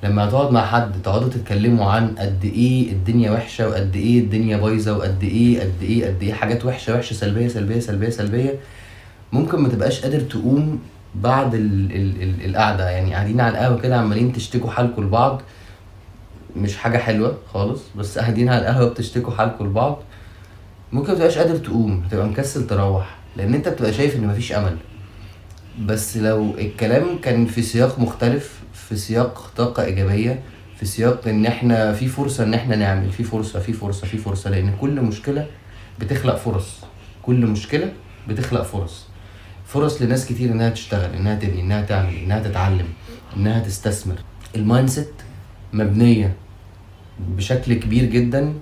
لما هتقعد مع حد تقعدوا تتكلموا عن قد ايه الدنيا وحشه، وقد ايه الدنيا بايظه، وقد ايه قد ايه قد ايه حاجات وحشه وحشه، سلبيه سلبيه سلبيه سلبيه، ممكن ما تبقاش قادر تقوم بعد القعده. يعني قاعدين على القهوه كده عمالين تشتكوا حالكم لبعض، مش حاجه حلوه خالص، بس قاعدين على القهوه بتشتكوا حالكم لبعض، ممكن ما تبقاش قادر تقوم، تبقى مكسل تروح، لان انت بتبقى شايف ان مفيش امل. بس لو الكلام كان في سياق مختلف، في سياق طاقة إيجابية، في سياق إن إحنا في فرصة إن إحنا نعمل، في فرصة في فرصة في فرصة، لأن كل مشكلة بتخلق فرص، كل مشكلة بتخلق فرص، فرص لناس كتير إنها تشتغل، إنها تبني، إنها تعمل، إنها تتعلم، إنها تستثمر. المايند سيت مبنية بشكل كبير جدا،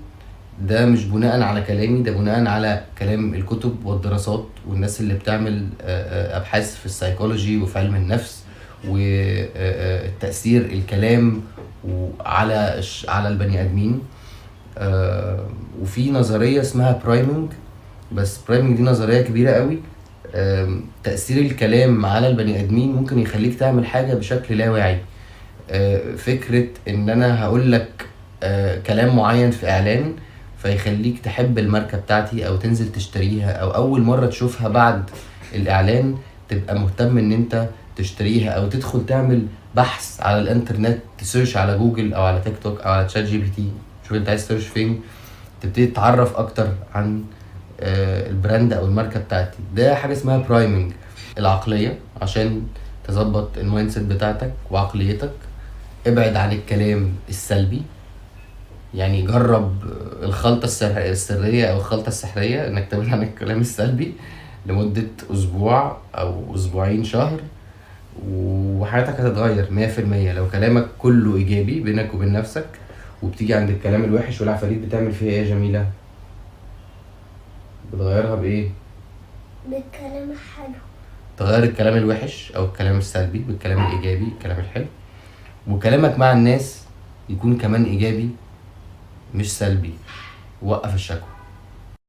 ده مش بناء على كلامي، ده بناء على كلام الكتب والدراسات والناس اللي بتعمل ابحاث في السايكولوجي وفي علم النفس، وتأثير الكلام على البني ادمين. وفي نظرية اسمها برايمنج، بس برايمنج دي نظرية كبيرة قوي. تأثير الكلام على البني ادمين ممكن يخليك تعمل حاجة بشكل لا واعي. فكرة ان انا هقول لك كلام معين في اعلان فيخليك تحب الماركة بتاعتي او تنزل تشتريها، او اول مرة تشوفها بعد الاعلان تبقى مهتم ان انت تشتريها، او تدخل تعمل بحث على الانترنت، تسيرش على جوجل او على تيك توك او على تشات جي بي تي، شوف انت عايز تسيرش فين، تبتدي تتعرف اكتر عن البراند او الماركة بتاعتي. ده حاجة اسمها برايمنج العقلية، عشان تظبط المايند سيت بتاعتك وعقليتك. ابعد عن الكلام السلبي، يعني جرب الخلطة السرية او الخلطة السحرية انك تبعد عن الكلام السلبي لمدة اسبوع او اسبوعين، شهر، وحياتك هتتغير 100%. لو كلامك كله ايجابي بينك وبين نفسك، وبتيجي عند الكلام الوحش والعفاريت بتعمل فيها ايه يا جميلة؟ بتغيرها بايه؟ بالكلام الحلو. تغير الكلام الوحش او الكلام السلبي بالكلام الايجابي، الكلام الحلو. وكلامك مع الناس يكون كمان ايجابي مش سلبي. وقف الشكوى.